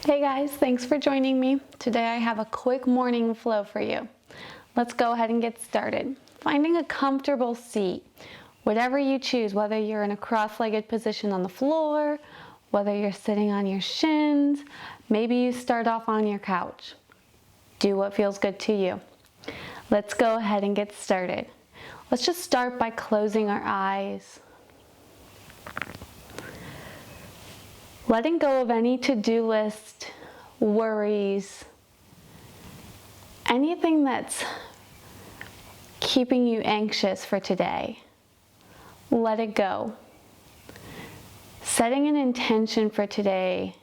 Hey guys, thanks for joining me. Today I have a quick morning flow for you. Let's go ahead and get started. Finding a comfortable seat, whatever you choose, whether you're in a cross-legged position on the floor, whether you're sitting on your shins, maybe you start off on your couch. Do what feels good to you. Let's go ahead and get started. Let's just start by closing our eyes. Letting go of any to-do list, worries, anything that's keeping you anxious for today. Let it go. Setting an intention for today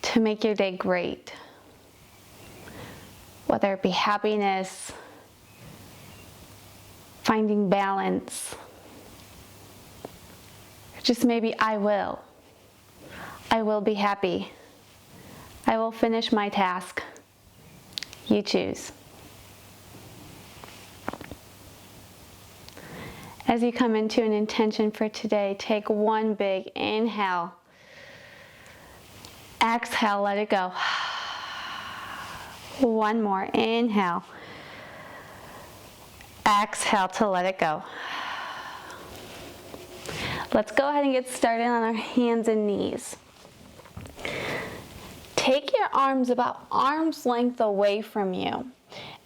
to make your day great. Whether it be happiness, finding balance, or just maybe I will be happy. I will finish my task. You choose. As you come into an intention for today, take one big inhale. Exhale, let it go. One more, inhale. Exhale to let it go. Let's go ahead and get started on our hands and knees. Take your arms about arm's length away from you,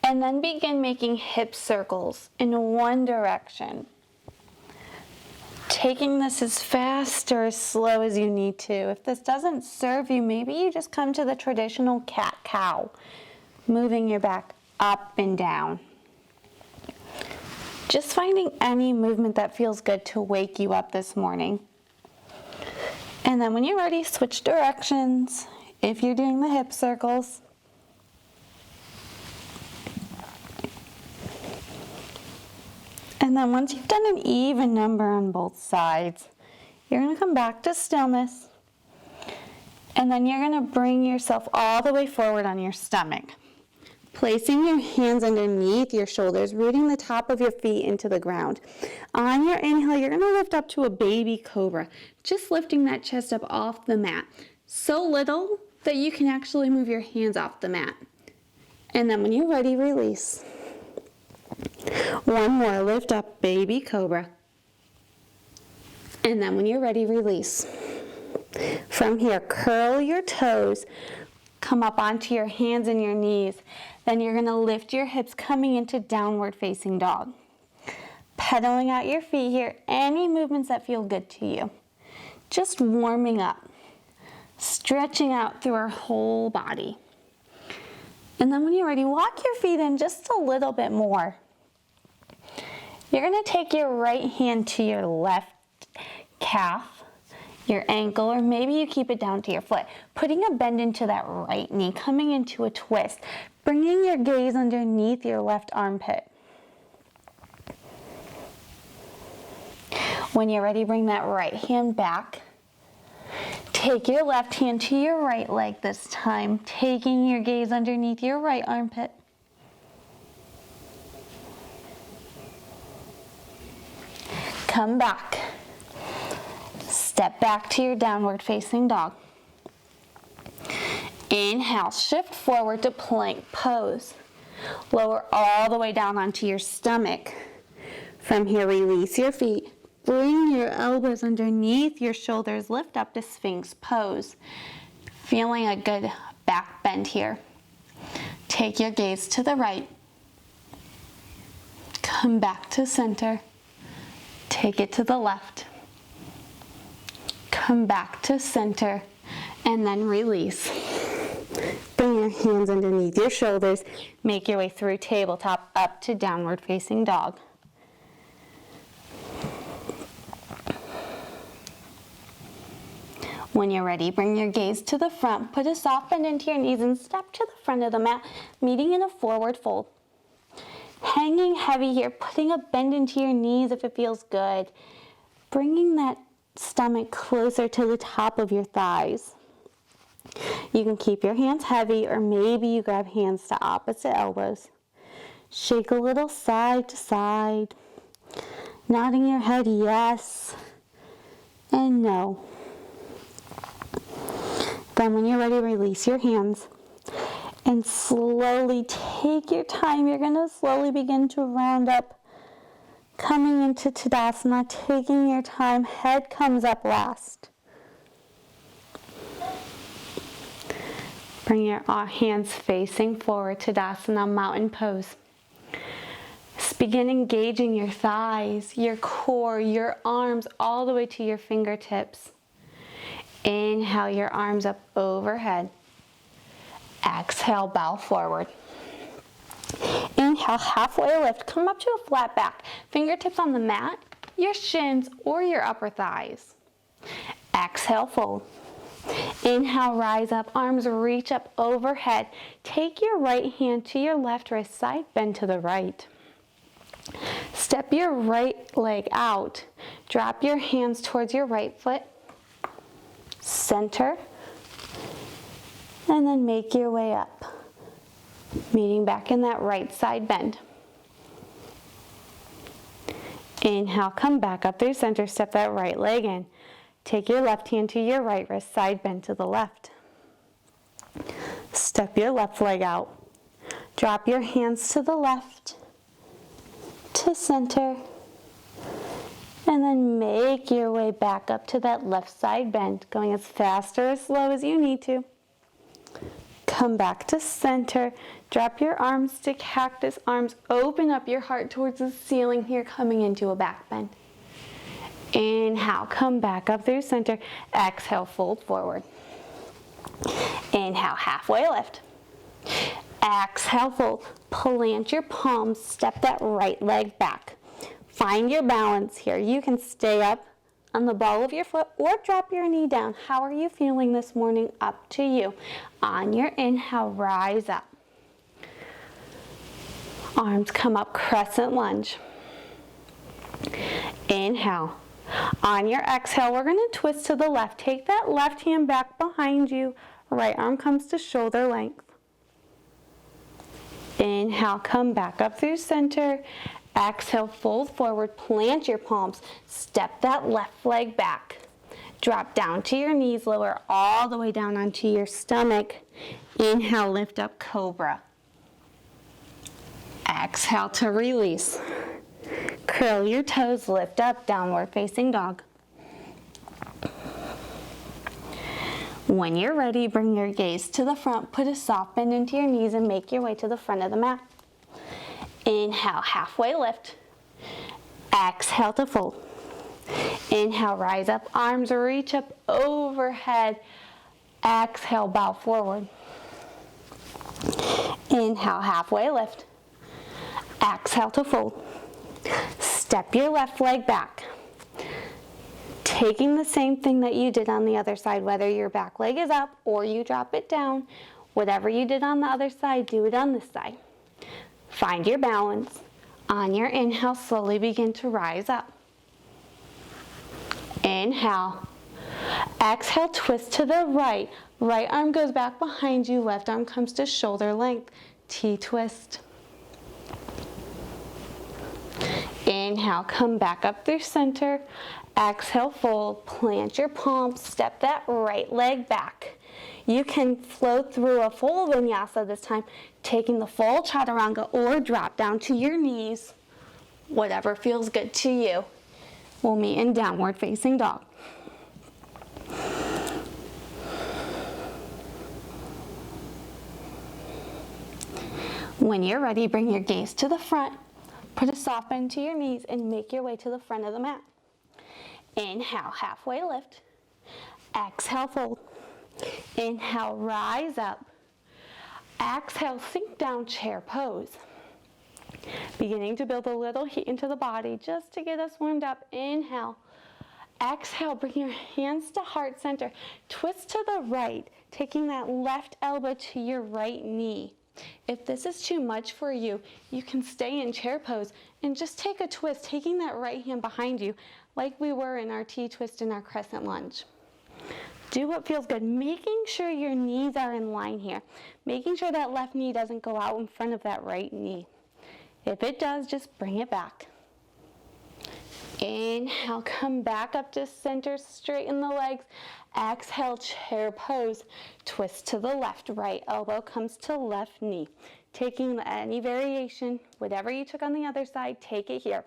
and then begin making hip circles in one direction. Taking this as fast or as slow as you need to. If this doesn't serve you, maybe you just come to the traditional cat-cow, moving your back up and down. Just finding any movement that feels good to wake you up this morning. And then when you're ready, switch directions. If you're doing the hip circles, and then once you've done an even number on both sides, you're going to come back to stillness, and then you're going to bring yourself all the way forward on your stomach, placing your hands underneath your shoulders, rooting the top of your feet into the ground. On your inhale, you're going to lift up to a baby cobra, just lifting that chest up off the mat, so little that you can actually move your hands off the mat. And then when you're ready, release. One more, lift up, baby cobra. And then when you're ready, release. From here, curl your toes, come up onto your hands and your knees. Then you're gonna lift your hips, coming into downward facing dog. Pedaling out your feet here, any movements that feel good to you. Just warming up. Stretching out through our whole body. And then when you're ready, walk your feet in just a little bit more. You're going to take your right hand to your left calf, your ankle, or maybe you keep it down to your foot. Putting a bend into that right knee, coming into a twist. Bringing your gaze underneath your left armpit. When you're ready, bring that right hand back. Take your left hand to your right leg this time, taking your gaze underneath your right armpit. Come back. Step back to your downward facing dog. Inhale, shift forward to plank pose. Lower all the way down onto your stomach. From here, release your feet. Bring your elbows underneath your shoulders, lift up to Sphinx pose. Feeling a good back bend here. Take your gaze to the right. Come back to center. Take it to the left. Come back to center, and then release. Bring your hands underneath your shoulders. Make your way through tabletop up to downward facing dog. When you're ready, bring your gaze to the front, put a soft bend into your knees and step to the front of the mat, meeting in a forward fold. Hanging heavy here, putting a bend into your knees if it feels good. Bringing that stomach closer to the top of your thighs. You can keep your hands heavy, or maybe you grab hands to opposite elbows. Shake a little side to side, nodding your head yes and no. Then when you're ready, release your hands. And slowly take your time. You're going to slowly begin to round up. Coming into Tadasana, taking your time. Head comes up last. Bring your hands facing forward, Tadasana, mountain pose. Begin engaging your thighs, your core, your arms, all the way to your fingertips. Inhale your arms up overhead. Exhale, bow forward. Inhale, halfway lift. Come up to a flat back. Fingertips on the mat, your shins, or your upper thighs. Exhale, fold. Inhale, rise up, arms reach up overhead. Take your right hand to your left wrist side, bend to the right. Step your right leg out. Drop your hands towards your right foot. Center. And then make your way up. Meeting back in that right side bend. Inhale, come back up through center, step that right leg in. Take your left hand to your right wrist, side bend to the left. Step your left leg out. Drop your hands to the left, to center, and then make your way back up to that left side bend, going as fast or as slow as you need to. Come back to center. Drop your arms to cactus arms. Open up your heart towards the ceiling here, coming into a back bend. Inhale, come back up through center. Exhale, fold forward. Inhale, halfway lift. Exhale, fold. Plant your palms. Step that right leg back. Find your balance here. You can stay up on the ball of your foot or drop your knee down. How are you feeling this morning? Up to you. On your inhale, rise up. Arms come up, crescent lunge. Inhale. On your exhale, we're going to twist to the left. Take that left hand back behind you. Right arm comes to shoulder length. Inhale, come back up through center. Exhale, fold forward, plant your palms. Step that left leg back. Drop down to your knees, lower all the way down onto your stomach. Inhale, lift up, cobra. Exhale to release. Curl your toes, lift up, downward facing dog. When you're ready, bring your gaze to the front, put a soft bend into your knees and make your way to the front of the mat. Inhale, halfway lift. Exhale to fold. Inhale, rise up, arms reach up overhead. Exhale, bow forward. Inhale, halfway lift. Exhale to fold. Step your left leg back. Taking the same thing that you did on the other side, whether your back leg is up or you drop it down, whatever you did on the other side, do it on this side. Find your balance. On your inhale, slowly begin to rise up. Inhale. Exhale, twist to the right. Right arm goes back behind you, left arm comes to shoulder length. T-twist. Inhale, come back up through center. Exhale, fold, plant your palms, step that right leg back. You can flow through a full vinyasa this time, taking the full chaturanga or drop down to your knees, whatever feels good to you. We'll meet in downward facing dog. When you're ready, bring your gaze to the front. Put a soft bend to your knees and make your way to the front of the mat. Inhale, halfway lift. Exhale, fold. Inhale, rise up. Exhale, sink down, chair pose. Beginning to build a little heat into the body just to get us warmed up. Inhale. Exhale, bring your hands to heart center. Twist to the right, taking that left elbow to your right knee. If this is too much for you, you can stay in chair pose and just take a twist, taking that right hand behind you like we were in our T-twist and our crescent lunge. Do what feels good, making sure your knees are in line here, making sure that left knee doesn't go out in front of that right knee. If it does, just bring it back. Inhale, come back up to center, straighten the legs. Exhale, chair pose. Twist to the left, right elbow comes to left knee. Taking any variation, whatever you took on the other side, take it here.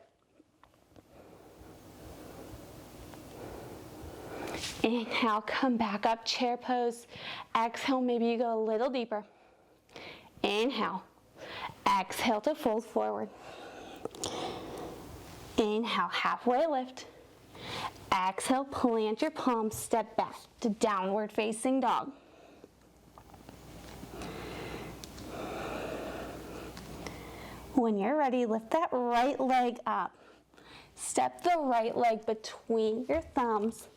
Inhale, come back up, chair pose. Exhale, maybe you go a little deeper. Inhale. Exhale to fold forward. Inhale, halfway lift. Exhale, plant your palms, step back to downward facing dog. When you're ready, lift that right leg up. Step the right leg between your thumbs.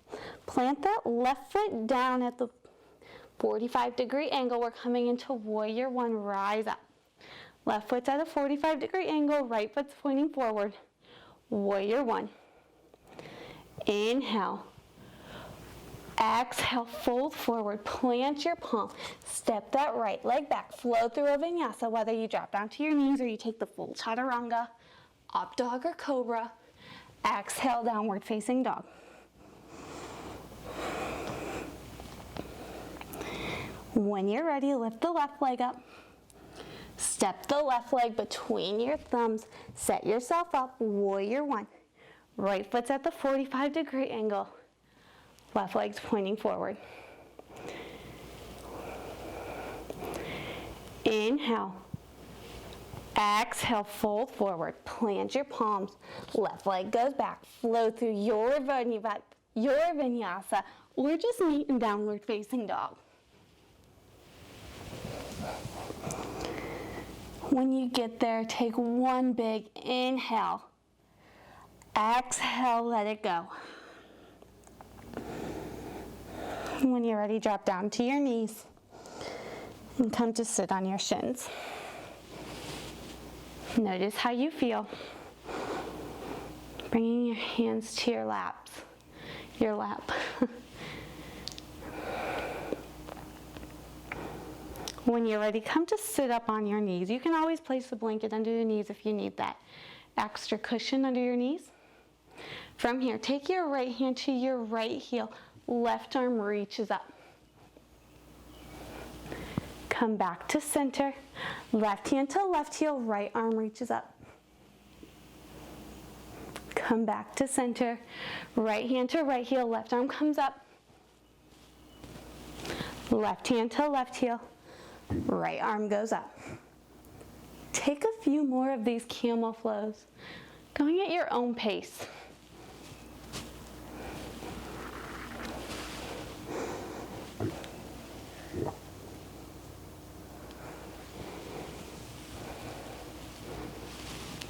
Plant that left foot down at the 45-degree angle. We're coming into warrior one, rise up. Left foot's at a 45-degree angle, right foot's pointing forward. Warrior one. Inhale. Exhale, fold forward, plant your palm. Step that right leg back, flow through a vinyasa, whether you drop down to your knees or you take the full chaturanga, up dog or cobra. Exhale, downward facing dog. When you're ready, lift the left leg up. Step the left leg between your thumbs. Set yourself up, warrior one. Right foot's at the 45-degree angle. Left leg's pointing forward. Inhale. Exhale, fold forward. Plant your palms. Left leg goes back. Flow through your vinyasa, or just meet in downward facing dog. When you get there, take one big inhale. Exhale, let it go. When you're ready, drop down to your knees and come to sit on your shins. Notice how you feel. Bringing your hands to your lap. When you're ready, come to sit up on your knees. You can always place a blanket under your knees if you need that extra cushion under your knees. From here, take your right hand to your right heel. Left arm reaches up. Come back to center. Left hand to left heel, right arm reaches up. Come back to center. Right hand to right heel, left arm comes up. Left hand to left heel, right arm goes up. Take a few more of these camel flows, going at your own pace.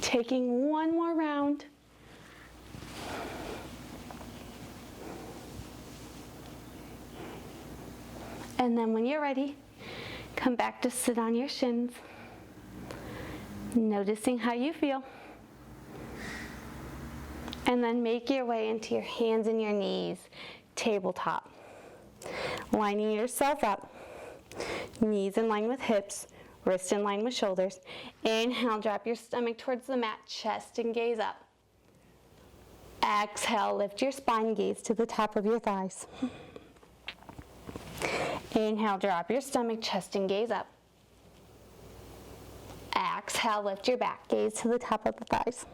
Taking one more round. And then when you're ready, come back to sit on your shins, noticing how you feel. And then make your way into your hands and your knees, tabletop. Lining yourself up, knees in line with hips, wrist in line with shoulders. Inhale, drop your stomach towards the mat, chest and gaze up. Exhale, lift your spine, gaze to the top of your thighs. Inhale, drop your stomach, chest and gaze up. Exhale, lift your back, gaze to the top of the thighs.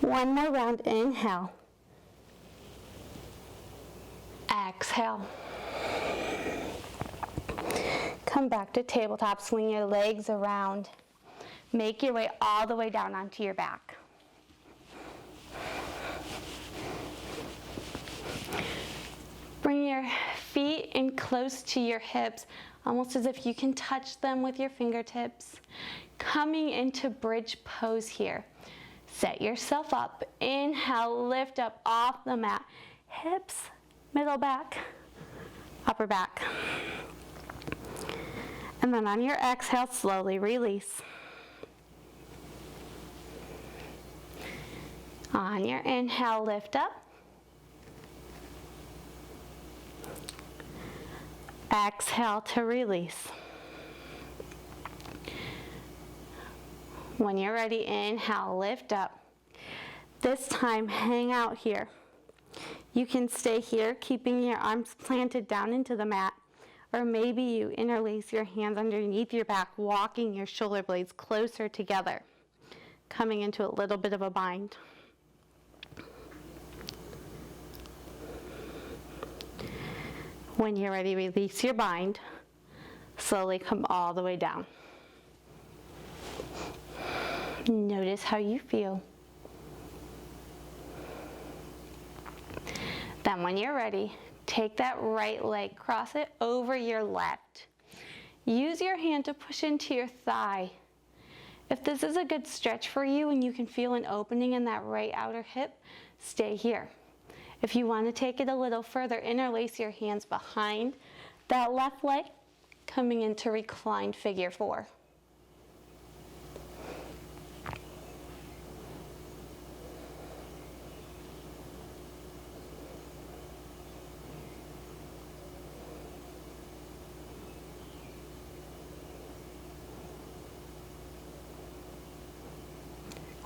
One more round, inhale. Exhale. Come back to tabletop, swing your legs around. Make your way all the way down onto your back. Bring your feet in close to your hips, almost as if you can touch them with your fingertips. Coming into bridge pose here. Set yourself up. Inhale, lift up off the mat. Hips, middle back, upper back. And then on your exhale, slowly release. On your inhale, lift up. Exhale to release. When you're ready, inhale, lift up. This time, hang out here. You can stay here, keeping your arms planted down into the mat, or maybe you interlace your hands underneath your back, walking your shoulder blades closer together, coming into a little bit of a bind. When you're ready, release your bind. Slowly come all the way down. Notice how you feel. Then when you're ready, take that right leg, cross it over your left. Use your hand to push into your thigh. If this is a good stretch for you and you can feel an opening in that right outer hip, stay here. If you want to take it a little further, interlace your hands behind that left leg, coming into reclined figure 4.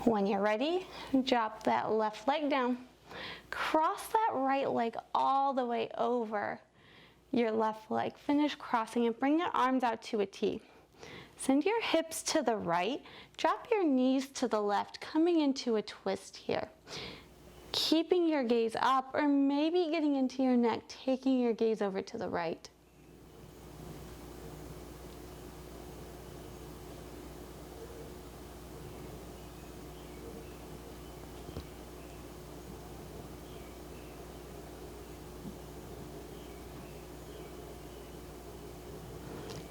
When you're ready, drop that left leg down. Cross that right leg all the way over your left leg. Finish crossing and bring your arms out to a T. Send your hips to the right. Drop your knees to the left, coming into a twist here. Keeping your gaze up, or maybe getting into your neck, taking your gaze over to the right.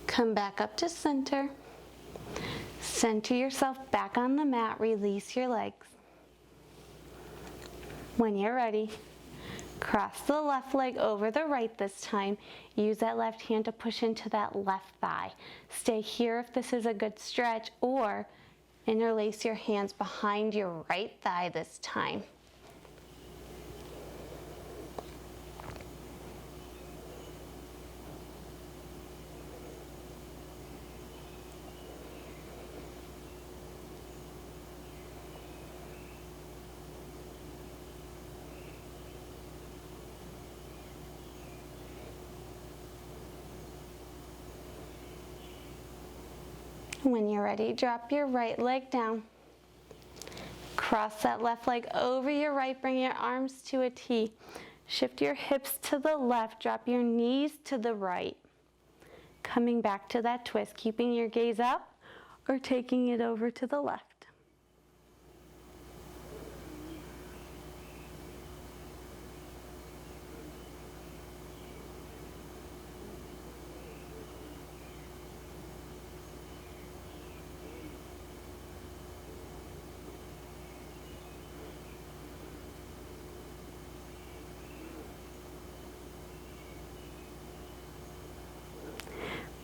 Come back up to center. Center yourself back on the mat. Release your legs. When you're ready, cross the left leg over the right this time. Use that left hand to push into that left thigh. Stay here if this is a good stretch, or interlace your hands behind your right thigh this time. When you're ready, drop your right leg down. Cross that left leg over your right, bring your arms to a T. Shift your hips to the left, drop your knees to the right. Coming back to that twist, keeping your gaze up or taking it over to the left.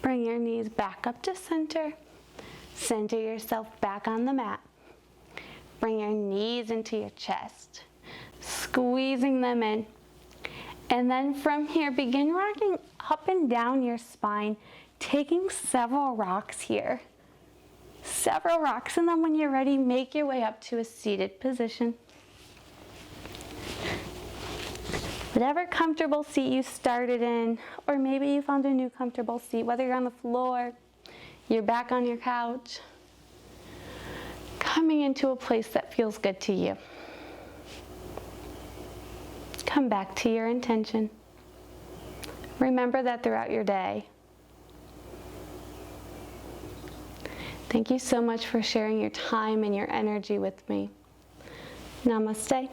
Bring your knees back up to center. Center yourself back on the mat. Bring your knees into your chest, squeezing them in. And then from here, begin rocking up and down your spine, taking several rocks here. Several rocks, and then when you're ready, make your way up to a seated position. Whatever comfortable seat you started in, or maybe you found a new comfortable seat, whether you're on the floor, you're back on your couch, coming into a place that feels good to you. Come back to your intention. Remember that throughout your day. Thank you so much for sharing your time and your energy with me. Namaste.